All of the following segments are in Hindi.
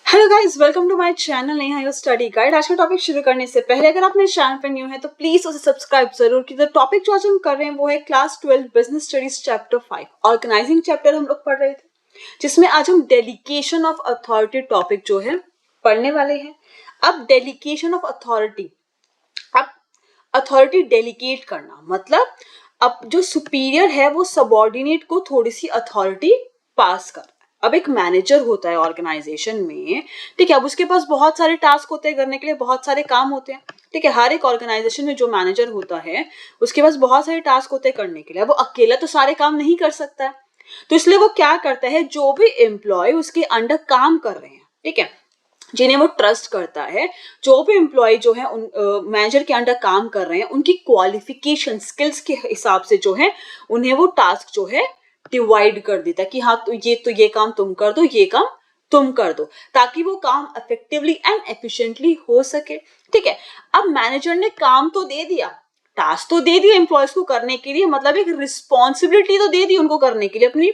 Hello guys, welcome to my channel Neha your study guide. आज का टॉपिक शुरू करने से पहले अगर आप मेरे चैनल पर न्यू है तो प्लीज उसे सब्सक्राइब जरूर कीजिए। टॉपिक जो आज हम कर रहे हैं वो है class 12 business studies chapter 5 organising chapter हम लोग पढ़ रहे थे, जिसमें आज हम डेलीगेशन ऑफ अथॉरिटी टॉपिक जो है पढ़ने वाले हैं। अब डेलीगेशन ऑफ अथॉरिटी, अब अथॉरिटी डेलीगेट करना मतलब अब जो सुपीरियर है वो सबॉर्डिनेट को थोड़ी सी अथॉरिटी पास कर। अब एक मैनेजर होता है ऑर्गेनाइजेशन में, ठीक है। अब उसके पास बहुत सारे टास्क होते हैं करने के लिए, बहुत सारे काम होते हैं, ठीक है। हर एक ऑर्गेनाइजेशन में जो मैनेजर होता है उसके पास बहुत सारे टास्क होते हैं करने के लिए। वो अकेला तो सारे काम नहीं कर सकता है, तो इसलिए वो क्या करता है, जो भी एम्प्लॉय उसके अंडर काम कर रहे हैं, ठीक है, जिन्हें वो ट्रस्ट करता है, जो भी एम्प्लॉय जो है उन मैनेजर के अंडर काम कर रहे हैं, उनकी क्वालिफिकेशन स्किल्स के हिसाब से जो है उन्हें वो टास्क जो है डिवाइड कर देता है कि हाँ तो ये काम तुम कर दो, ये काम तुम कर दो, ताकि वो काम इफेक्टिवली एंड एफिशिएंटली हो सके, ठीक है। अब मैनेजर ने काम तो दे दिया, टास्क तो दे दिया एम्प्लॉयज को करने के लिए, मतलब एक रिस्पॉन्सिबिलिटी तो दे दी उनको करने के लिए। अपनी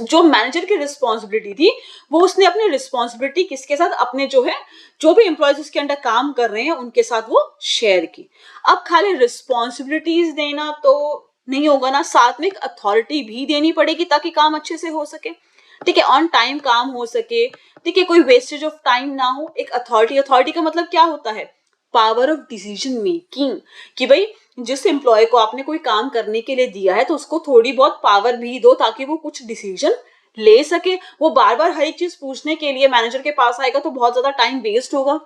जो मैनेजर की रिस्पॉन्सिबिलिटी थी वो उसने अपनी रिस्पॉन्सिबिलिटी किसके साथ, अपने जो है जो भी एम्प्लॉयज उसके अंडर काम कर रहे हैं उनके साथ वो शेयर की। अब खाली रिस्पॉन्सिबिलिटीज देना तो नहीं होगा ना, साथ में एक अथॉरिटी भी देनी पड़ेगी ताकि काम अच्छे से हो सके, ठीक है, ऑन टाइम काम हो सके, ठीक है, कोई वेस्टेज ऑफ टाइम ना हो। एक अथॉरिटी का मतलब क्या होता है, पावर ऑफ डिसीजन मेकिंग, कि भाई जिस एम्प्लॉय को आपने कोई काम करने के लिए दिया है तो उसको थोड़ी बहुत पावर भी दो ताकि वो कुछ डिसीजन ले सके। वो बार बार हर एक चीज पूछने के लिए मैनेजर के पास आएगा तो बहुत ज्यादा टाइम वेस्ट होगा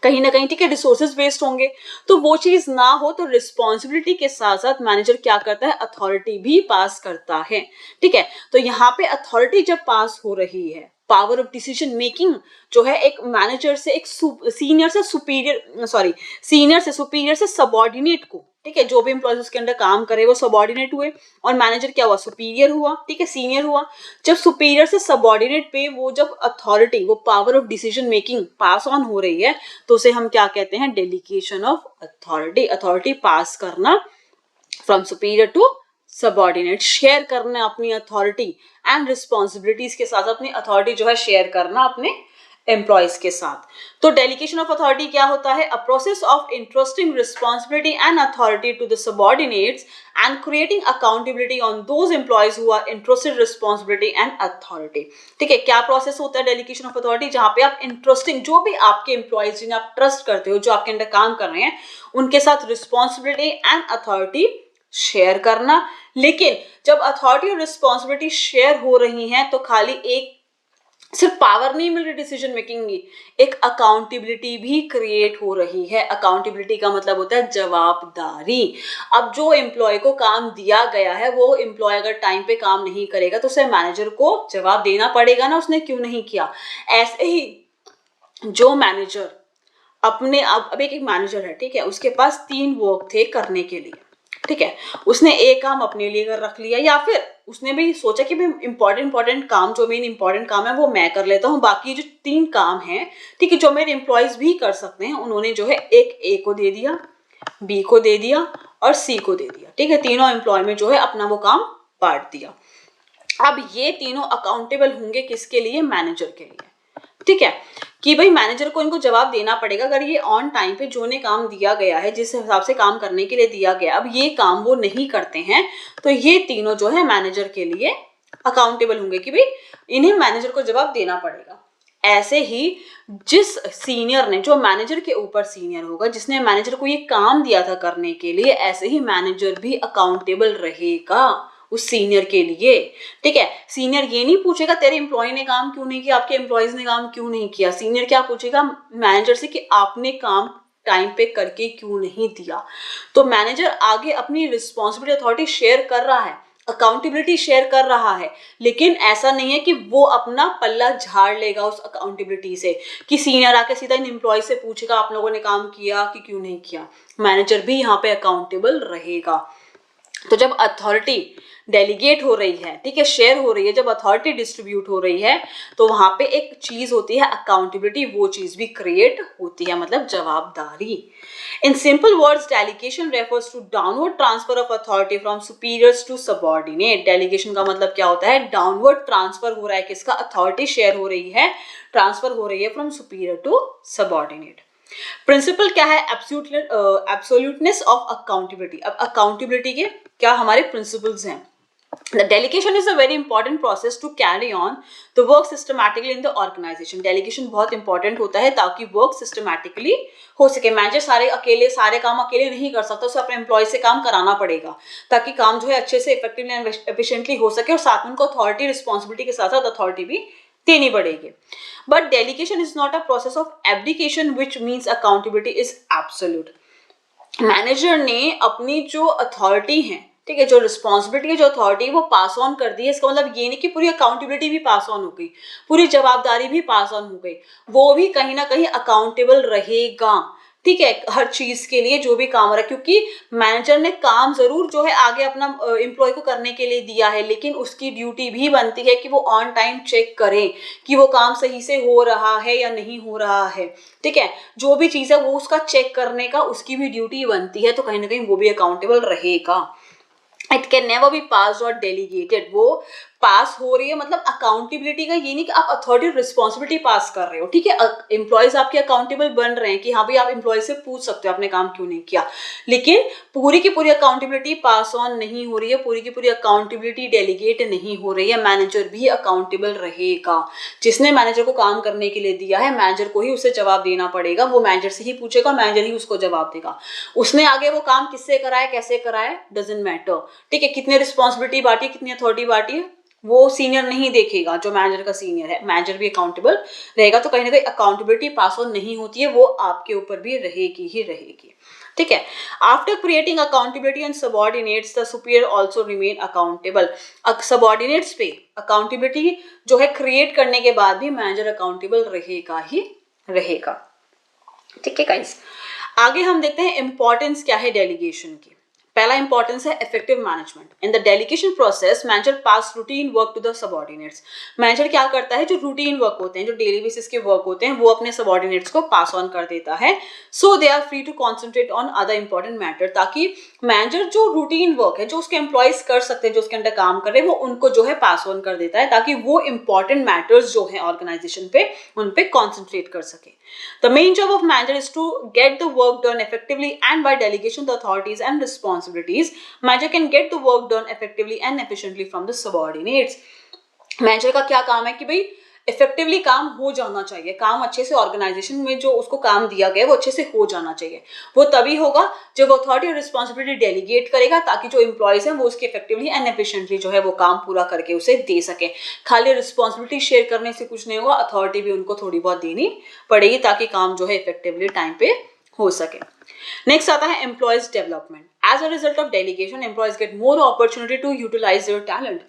कहीं ना कहीं, ठीक है, रिसोर्सेज वेस्ट होंगे। तो वो चीज ना हो तो रिस्पॉन्सिबिलिटी के साथ साथ मैनेजर क्या करता है, अथॉरिटी भी पास करता है, ठीक है। तो यहाँ पे अथॉरिटी जब पास हो रही है, पावर ऑफ डिसीजन मेकिंग जो है एक मैनेजर से एक सीनियर से सुपीरियर से सबॉर्डिनेट को, ठीक है, जो भी एम्प्लॉयज उसके अंडर काम करे वो सबॉर्डिनेट हुए और मैनेजर क्या हुआ, सुपीरियर हुआ, ठीक है, सीनियर हुआ। जब सुपीरियर से सबॉर्डिनेट पे वो जब अथॉरिटी, वो power of decision making pass on हो रही है तो उसे हम क्या कहते हैं, delegation of authority. Authority pass करना from superior to subordinate, share करना अपनी अथॉरिटी एंड रिस्पॉन्सिबिलिटीज के साथ, अपनी अथॉरिटी जो है शेयर करना अपने एम्प्लॉयज के साथ। तो डेलीगेशन ऑफ अथॉरिटी क्या होता है, a process of interesting responsibility and authority to the subordinates and creating accountability on those employees who are interested responsibility and authority, ठीक है। क्या प्रोसेस होता है डेलीगेशन ऑफ अथॉरिटी, जहां पे आप इंटरेस्टिंग, जो भी आपके एम्प्लॉयज जिन्हें आप ट्रस्ट करते हो, जो आपके अंडर काम कर रहे हैं, उनके साथ रिस्पॉन्सिबिलिटी एंड अथॉरिटी शेयर करना। लेकिन जब अथॉरिटी और रिस्पॉन्सिबिलिटी शेयर हो रही हैं तो खाली एक सिर्फ पावर नहीं मिल रही डिसीजन मेकिंग की, एक अकाउंटेबिलिटी भी क्रिएट हो रही है। अकाउंटेबिलिटी का मतलब होता है जवाबदारी। अब जो एम्प्लॉय को काम दिया गया है वो एम्प्लॉय अगर टाइम पे काम नहीं करेगा तो उसे मैनेजर को जवाब देना पड़ेगा ना, उसने क्यों नहीं किया। ऐसे ही जो मैनेजर अपने, अब एक मैनेजर है, ठीक है, उसके पास 3 वर्क थे करने के लिए, ठीक है, उसने एक काम अपने लिए कर रख लिया या फिर उसने भी सोचा कि भाई इंपॉर्टेंट काम, जो मेन इंपॉर्टेंट काम है वो मैं कर लेता हूँ, बाकी जो 3 काम हैं, ठीक है, जो मेरे एम्प्लॉयज भी कर सकते हैं, उन्होंने जो है एक ए को दे दिया, बी को दे दिया और सी को दे दिया, ठीक है। तीनों एम्प्लॉय में जो है अपना वो काम बांट दिया। अब ये तीनों अकाउंटेबल होंगे किसके लिए, मैनेजर के लिए, ठीक है, कि भाई मैनेजर को इनको जवाब देना पड़ेगा अगर ये ऑन टाइम पे जो ने काम दिया गया है, जिस हिसाब से काम करने के लिए दिया गया, अब ये काम वो नहीं करते हैं तो ये तीनों जो है मैनेजर के लिए अकाउंटेबल होंगे कि भाई इन्हें मैनेजर को जवाब देना पड़ेगा। ऐसे ही जिस सीनियर ने, जो मैनेजर के ऊपर सीनियर होगा, जिसने मैनेजर को ये काम दिया था करने के लिए, ऐसे ही मैनेजर भी अकाउंटेबल रहेगा उस सीनियर के लिए, ठीक है। सीनियर ये नहीं पूछेगा तेरे एम्प्लॉय ने काम क्यों नहीं किया, आपके एम्प्लॉयज ने काम क्यों नहीं किया, सीनियर क्या पूछेगा मैनेजर से कि आपने काम टाइम पे करके क्यों नहीं दिया। तो मैनेजर आगे अपनी रिस्पॉन्सिबिलिटी अथॉरिटी शेयर कर रहा है, अकाउंटेबिलिटी शेयर कर रहा है, लेकिन ऐसा नहीं है कि वो अपना पल्ला झाड़ लेगा उस अकाउंटेबिलिटी से, कि सीनियर आके सीधा इन एम्प्लॉय से पूछेगा आप लोगों ने काम किया कि क्यों नहीं किया। मैनेजर भी यहाँ पे अकाउंटेबल रहेगा। तो जब अथॉरिटी डेलीगेट हो रही है, ठीक है, शेयर हो रही है, जब अथॉरिटी डिस्ट्रीब्यूट हो रही है, तो वहां पे एक चीज होती है अकाउंटेबिलिटी, वो चीज भी क्रिएट होती है, मतलब जवाबदारी। In simple words, delegation refers to downward transfer of authority from superiors to subordinate. Delegation का मतलब क्या होता है? डाउनवर्ड ट्रांसफर हो रहा है, किसका? अथॉरिटी शेयर हो रही है, ट्रांसफर हो रही है from superior to subordinate. Principle क्या है? Absoluteness of accountability. अब अकाउंटेबिलिटी के क्या हमारे प्रिंसिपल्स हैं? The delegation is a very important process to carry on the work systematically in the organization. Delegation बहुत important होता है ताकि work systematically हो सके। मैनेजर सारे काम अकेले नहीं कर सकता, उसे अपने एम्प्लॉय से काम कराना पड़ेगा ताकि काम जो है अच्छे से इफेक्टिवली एंड एफिशिएंटली हो सके, और साथ में उनको अथॉरिटी रिस्पॉन्सिबिलिटी के साथ साथ अथॉरिटी भी देनी पड़ेगी। But delegation is not a process of abdication which means accountability is absolute. Manager ने अपनी जो अथॉरिटी है, ठीक है, जो रिस्पॉन्सिबिलिटी है, जो अथॉरिटी वो पास ऑन कर दी है। इसका मतलब ये नहीं कि पूरी अकाउंटेबिलिटी भी पास ऑन हो गई, पूरी जवाबदारी भी पास ऑन हो गई, वो भी कहीं ना कहीं अकाउंटेबल रहेगा, ठीक है, हर चीज के लिए जो भी काम हो रहा है। क्योंकि मैनेजर ने काम जरूर जो है आगे अपना एम्प्लॉय को करने के लिए दिया है, लेकिन उसकी ड्यूटी भी बनती है कि वो ऑन टाइम चेक करें कि वो काम सही से हो रहा है या नहीं हो रहा है, ठीक है, जो भी चीज है वो उसका चेक करने का उसकी भी ड्यूटी बनती है, तो कहीं ना कहीं वो भी अकाउंटेबल रहेगा। इट कैन नेवर बी पास और डेलीगेटेड। वो पास हो रही है मतलब अकाउंटेबिलिटी का ये नहीं कि आप अथॉरिटी रिस्पॉन्सिबिलिटी पास कर रहे हो, ठीक है, एम्प्लॉयज आपके अकाउंटेबल बन रहे हैं कि हाँ भाई आप एम्प्लॉय से पूछ सकते हो आपने काम क्यों नहीं किया, लेकिन पूरी की पूरी अकाउंटेबिलिटी पास ऑन नहीं हो रही है, पूरी की पूरी अकाउंटेबिलिटी डेलीगेट नहीं हो रही है। मैनेजर भी अकाउंटेबल रहेगा, जिसने मैनेजर को काम करने के लिए दिया है मैनेजर को ही उसे जवाब देना पड़ेगा, वो मैनेजर से ही पूछेगा, मैनेजर ही उसको जवाब देगा। उसने आगे वो काम किससे कराया, कैसे कराया, डजंट मैटर, ठीक है, कितनी रिस्पॉन्सिबिलिटी बांटी, कितनी अथॉरिटी बांटी है, वो सीनियर नहीं देखेगा, जो मैनेजर का सीनियर है, मैनेजर भी अकाउंटेबल रहेगा। तो कहीं ना कहीं अकाउंटेबिलिटी पास ऑन नहीं होती है, वो आपके ऊपर भी रहेगी ही रहेगी, ठीक है। After creating accountability and subordinates, the superior also remain accountable. Subordinates पे अकाउंटेबिलिटी जो है क्रिएट करने के बाद भी मैनेजर अकाउंटेबल रहेगा ही रहेगा, ठीक है गाइस। आगे हम देखते हैं इंपॉर्टेंस क्या है डेलीगेशन की। पहला इंपॉर्टेंस है effective management. In the delegation process manager pass routine work to the subordinates. Manager क्या करता है, जो रूटीन वर्क होते हैं, जो डेली बेसिस के वर्क होते हैं, वो अपने सबऑर्डिनेट्स को पास ऑन कर देता है, so they are free to concentrate on other important matter. ताकि मैनेजर जो रूटीन वर्क है, जो उसके एम्प्लॉयज कर सकते हैं, जो उसके अंडर काम कर रहे हैं, वो उनको जो है पास ऑन कर देता है, ताकि वो इंपॉर्टेंट मैटर्स जो है ऑर्गेनाइजेशन पे, उन पे कॉन्सेंट्रेट कर सके। The main job of manager is to get the work done effectively, and by delegation the authorities and responsibilities, manager can get the work done effectively and efficiently from the subordinates. Manager का क्या काम है कि भाई इफेक्टिवली काम हो जाना चाहिए, काम अच्छे से ऑर्गेनाइजेशन में जो उसको काम दिया गया वो अच्छे से हो जाना चाहिए। वो तभी होगा जब अथॉरिटी और रिस्पॉन्सिबिलिटी डेलीगेट करेगा, ताकि जो एम्प्लॉयज हैं वो उसके इफेक्टिवली एंड एफिशिएंटली जो है वो काम पूरा करके उसे दे सके। खाली रिस्पॉन्सिबिलिटी शेयर करने से कुछ नहीं होगा, अथॉरिटी भी उनको थोड़ी बहुत देनी पड़ेगी ताकि काम जो है इफेक्टिवली टाइम पे हो सके। नेक्स्ट आता है employees development. As a result of delegation employees get more opportunity to utilise their talent.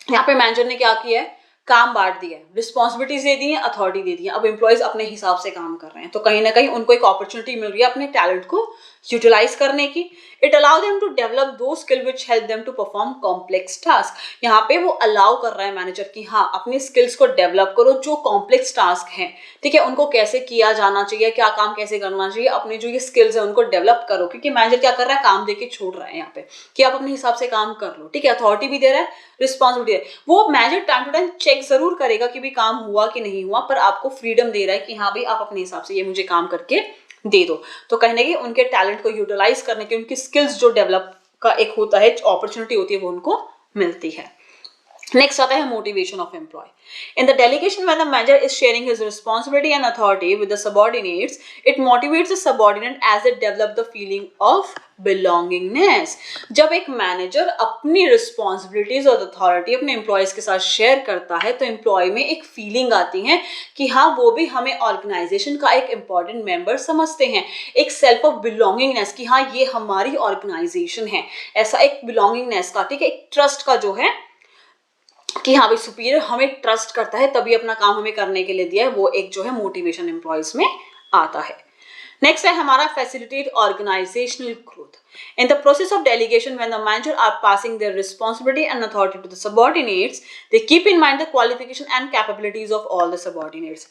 यहाँ पे मैनेजर ने क्या किया है, काम बांट दिया है, रिस्पॉन्सिबिलिटीज दे दी है, अथॉरिटी दे दी है, अब एम्प्लॉयज अपने हिसाब से काम कर रहे हैं, तो कहीं ना कहीं उनको एक अपॉर्चुनिटी मिल रही है अपने टैलेंट को यूटिलाइज करने की। It allow them to develop दो skill which help them to perform complex task. यहाँ पे वो अलाउ कर रहा है मैनेजर की हाँ अपनी स्किल्स को डेवलप करो, जो कॉम्प्लेक्स टास्क हैं, ठीक है, उनको कैसे किया जाना चाहिए, क्या काम कैसे करना चाहिए, अपने जो ये स्किल्स है उनको डेवलप करो। क्योंकि मैनेजर क्या कर रहा है, काम दे के छोड़ रहा है यहाँ पे कि आप अपने हिसाब से काम कर लो, ठीक है, अथॉरिटी भी दे रहा है, रिस्पॉन्सिबिलिटी है। वो manager time to time check जरूर करेगा कि भी काम हुआ कि नहीं हुआ, पर आपको फ्रीडम दे रहा है कि हाँ भाई आप अपने हिसाब से ये मुझे काम करके दे दो। तो कहीं ना कहीं उनके टैलेंट को यूटिलाइज करने की, उनकी स्किल्स जो डेवलप का एक होता है अपॉर्चुनिटी होती है, वो उनको मिलती है। नेक्स्ट आता है motivation of employee. In the delegation when the manager is sharing his responsibility and authority with the subordinates, it motivates the subordinate as it develop the feeling of belongingness. जब एक मैनेजर अपनी रिस्पॉन्सिबिलिटीज और अथॉरिटी अपने एम्प्लॉयज के साथ शेयर करता है, तो एम्प्लॉय में एक फीलिंग आती है कि हाँ वो भी हमें ऑर्गेनाइजेशन का एक इंपॉर्टेंट मेंबर समझते हैं, एक सेल्फ ऑफ बिलोंगिंगनेस कि हाँ ये हमारी ऑर्गेनाइजेशन है, ऐसा एक बिलोंगिंगनेस का, ठीक है, एक ट्रस्ट का जो है कि हाँ भाई सुपीरियर हमें ट्रस्ट करता है तभी अपना काम हमें करने के लिए दिया है, वो एक जो है मोटिवेशन एम्प्लॉयज में आता है। नेक्स्ट है हमारा facilitate organisational growth. In the process of delegation, when the manager are passing their responsibility and authority to the subordinates, they keep in mind the qualification and capabilities of all the subordinates.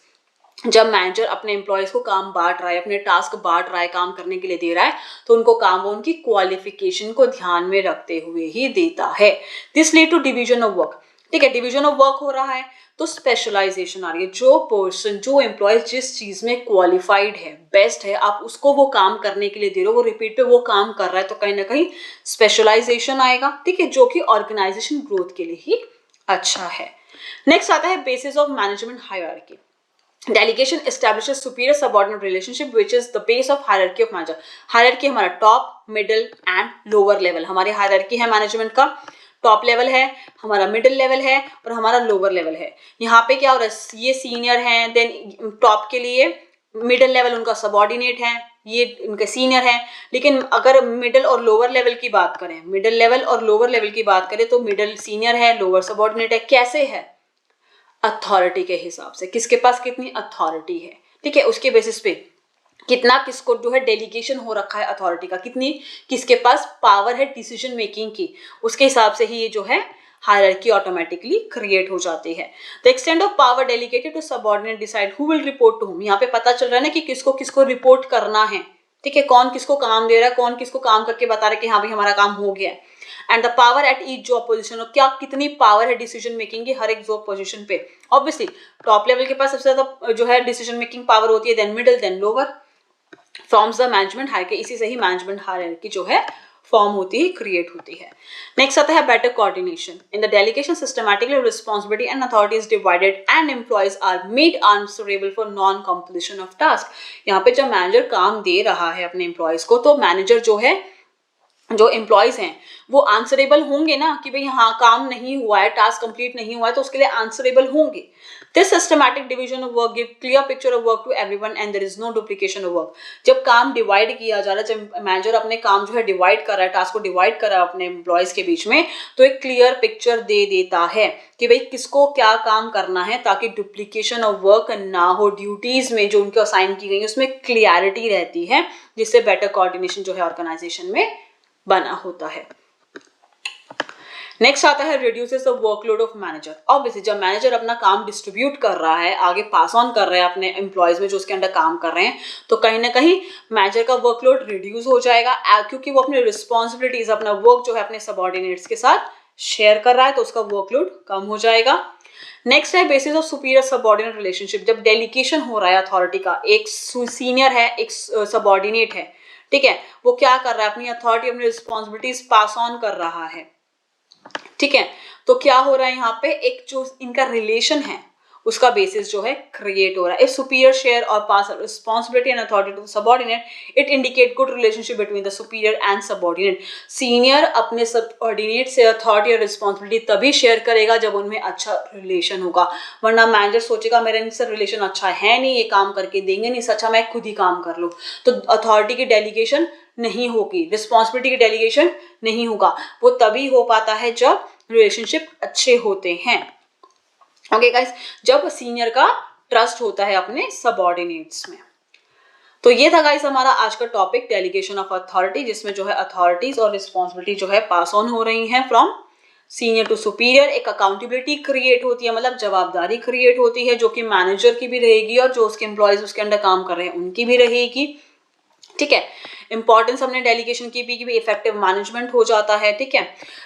जब मैनेजर अपने एम्प्लॉयज को काम बांट रहा है, अपने टास्क बांट रहा है, काम करने के लिए दे रहा है, तो उनको काम वो उनकी क्वालिफिकेशन को ध्यान में रखते हुए ही देता है. This lead to division of work. ठीक है, डिवीजन ऑफ वर्क हो रहा है तो स्पेशलाइजेशन आ रही है. जो पर्सन, जो एम्प्लॉय जिस चीज में क्वालिफाइड है, बेस्ट है, आप उसको वो काम करने के लिए दे रहे हो, वो रिपीट पे वो काम कर रहा है, तो कहीं ना कहीं स्पेशलाइजेशन आएगा. ठीक है, जो कि ऑर्गेनाइजेशन ग्रोथ के लिए ही अच्छा है. नेक्स्ट आता है basis of management hierarchy. Delegation establishes superior subordinate relationship which is the base of hierarchy of manager. Hierarchy हमारा top, middle and lower level. हमारी hierarchy है मैनेजमेंट का. टॉप लेवल है, हमारा मिडिल लेवल है और हमारा लोअर लेवल है. यहाँ पे क्या हो रहा है, ये सीनियर हैं, देन टॉप के लिए मिडिल लेवल उनका सबऑर्डिनेट है, ये उनके सीनियर है. लेकिन अगर मिडिल और लोअर लेवल की बात करें, मिडिल लेवल और लोअर लेवल की बात करें तो मिडिल सीनियर है, लोअर सबऑर्डिनेट है. कैसे है? अथॉरिटी के हिसाब से, किसके पास कितनी अथॉरिटी है. ठीक है, उसके बेसिस पे कितना किसको जो है डेलीगेशन हो रखा है अथॉरिटी का, कितनी किसके पास पावर है डिसीजन मेकिंग की, उसके हिसाब से ही ये जो है हायरार्की ऑटोमेटिकली क्रिएट हो जाती है. The extent of power delegated to subordinate decide who will report to whom. यहाँ पे पता चल रहा है ना कि किसको किसको रिपोर्ट करना है. ठीक है, कौन किसको काम दे रहा है, कौन किसको काम करके बता रहा है कि हाँ भाई हमारा काम हो गया है. And the power at each job position, और क्या कितनी पावर है डिसीजन मेकिंग की हर एक जॉब पोजीशन पे. ऑब्वियसली टॉप लेवल के पास सबसे ज्यादा जो है डिसीजन मेकिंग पावर होती है, then middle, then lower. Forms the management hierarchy. इसी से ही मैनेजमेंट हायरार्की जो है फॉर्म होती है, क्रिएट होती है. नेक्स्ट आता है better coordination. In the delegation systematically responsibility and authority is divided and employees are made answerable for non completion of task. यहाँ पे जब मैनेजर काम दे रहा है अपने एम्प्लॉयज को, तो मैनेजर जो है, जो एम्प्लॉयज हैं वो आंसरेबल होंगे ना कि भाई हाँ काम नहीं हुआ है, टास्क कंप्लीट नहीं हुआ है, तो उसके लिए आंसरेबल होंगे. This systematic division of work give clear picture of work to everyone and there is no duplication of work. जब काम डिवाइड किया जा रहा है, जब मैनेजर अपने काम जो है डिवाइड कर रहा है, टास्क को डिवाइड कर रहा है अपने एम्प्लॉयज के बीच में, तो एक क्लियर पिक्चर दे देता है कि भाई किसको क्या काम करना है, ताकि डुप्लीकेशन ऑफ वर्क ना हो. ड्यूटीज में जो उनको असाइन की गई है उसमें क्लियरिटी रहती है, जिससे बेटर कोऑर्डिनेशन जो है ऑर्गेनाइजेशन में बना होता है. नेक्स्ट आता है reduces the workload of manager. Obviously जब मैनेजर अपना काम डिस्ट्रीब्यूट कर रहा है, आगे पास ऑन कर रहे हैं अपने एम्प्लॉयज में जो उसके अंडर काम कर रहे हैं, तो कहीं ना कहीं मैनेजर का वर्कलोड रिड्यूस हो जाएगा, क्योंकि वो अपनी रिस्पॉन्सिबिलिटीज, अपना वर्क जो है अपने सबऑर्डिनेट्स के साथ शेयर कर रहा है, तो उसका वर्कलोड कम हो जाएगा. नेक्स्ट है basis of superior subordinate relationship. जब डेलीगेशन हो रहा है अथॉरिटी का, एक सीनियर है, एक सबऑर्डिनेट है, ठीक है, वो क्या कर रहा है, अपनी अथॉरिटी, अपनी रिस्पॉन्सिबिलिटीज पास ऑन कर रहा है. ठीक है, तो क्या हो रहा है यहाँ पे, एक जो इनका रिलेशन है उसका बेसिस जो है क्रिएट हो रहा है. इफ सुपीरियर शेयर और pass responsibility and authority to subordinate, it indicate good relationship between the superior and subordinate. Senior अपने सबऑर्डिनेट से अथॉरिटी और रिस्पॉन्सिबिलिटी तभी शेयर करेगा जब उनमें अच्छा रिलेशन होगा, वरना मैनेजर सोचेगा मेरा इनसे रिलेशन अच्छा है नहीं, ये काम करके देंगे नहीं, अच्छा मैं खुद ही काम कर लूँ, तो अथॉरिटी की डेलीगेशन नहीं होगी, रिस्पॉन्सिबिलिटी की डेलीगेशन नहीं होगा. वो तभी हो पाता है जब रिलेशनशिप अच्छे होते हैं. ओके गाइस, जब सीनियर का ट्रस्ट होता है अपने सबऑर्डिनेट्स में. तो ये था गाइस हमारा आज का टॉपिक, डेलीगेशन ऑफ अथॉरिटी, जिसमें जो है अथॉरिटीज और रिस्पॉन्सिबिलिटी जो है पास ऑन हो रही हैं फ्रॉम सीनियर टू सुपीरियर. एक अकाउंटेबिलिटी क्रिएट होती है, मतलब जवाबदारी क्रिएट होती है, जो कि मैनेजर की भी रहेगी और जो उसके एम्प्लॉयज उसके अंडर काम कर रहे हैं उनकी भी रहेगी. ठीक है, इंपॉर्टेंस हमने डेलीगेशन की भी कि इफेक्टिव मैनेजमेंट हो जाता है. ठीक है,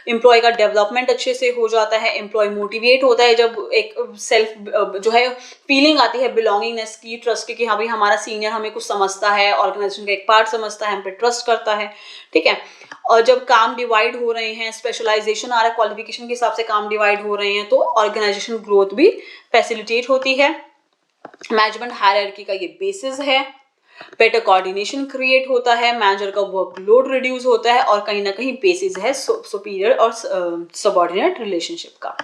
एम्प्लॉय का डेवलपमेंट अच्छे से हो जाता है, एम्प्लॉय मोटिवेट होता है, जब एक सेल्फ जो है फीलिंग आती है बिलोंगिंगनेस की, ट्रस्ट की, कि हाँ भाई हमारा सीनियर हमें कुछ समझता है, ऑर्गेनाइजेशन का एक पार्ट समझता है, हम पे ट्रस्ट करता है. ठीक है, और जब काम डिवाइड हो रहे हैं, स्पेशलाइजेशन आ रहा है, क्वालिफिकेशन के हिसाब से काम डिवाइड हो रहे हैं, तो ऑर्गेनाइजेशन ग्रोथ भी फैसिलिटेट होती है. मैनेजमेंट हायरार्की का ये बेसिस है. बेटर कोऑर्डिनेशन क्रिएट होता है, मैनेजर का वर्कलोड रिड्यूस होता है, और कहीं ना कहीं बेसिस है सुपीरियर और सबऑर्डिनेट रिलेशनशिप का.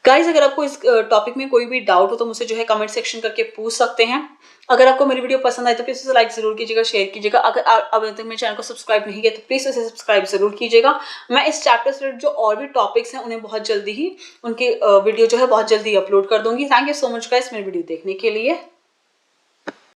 गाइस, अगर आपको इस टॉपिक में कोई भी डाउट हो तो मुझसे जो है कमेंट सेक्शन करके पूछ सकते हैं. अगर आपको मेरी वीडियो पसंद आए तो प्लीज उसे लाइक जरूर कीजिएगा, शेयर कीजिएगा. अगर अभी तक मेरे चैनल को सब्सक्राइब नहीं किया तो प्लीज उसे सब्सक्राइब जरूर कीजिएगा. मैं इस चैप्टर से जो और भी टॉपिक्स हैं उन्हें बहुत जल्दी ही उनकी वीडियो जो है बहुत जल्दी अपलोड कर दूंगी. Thank you so much guys मेरी वीडियो देखने के लिए.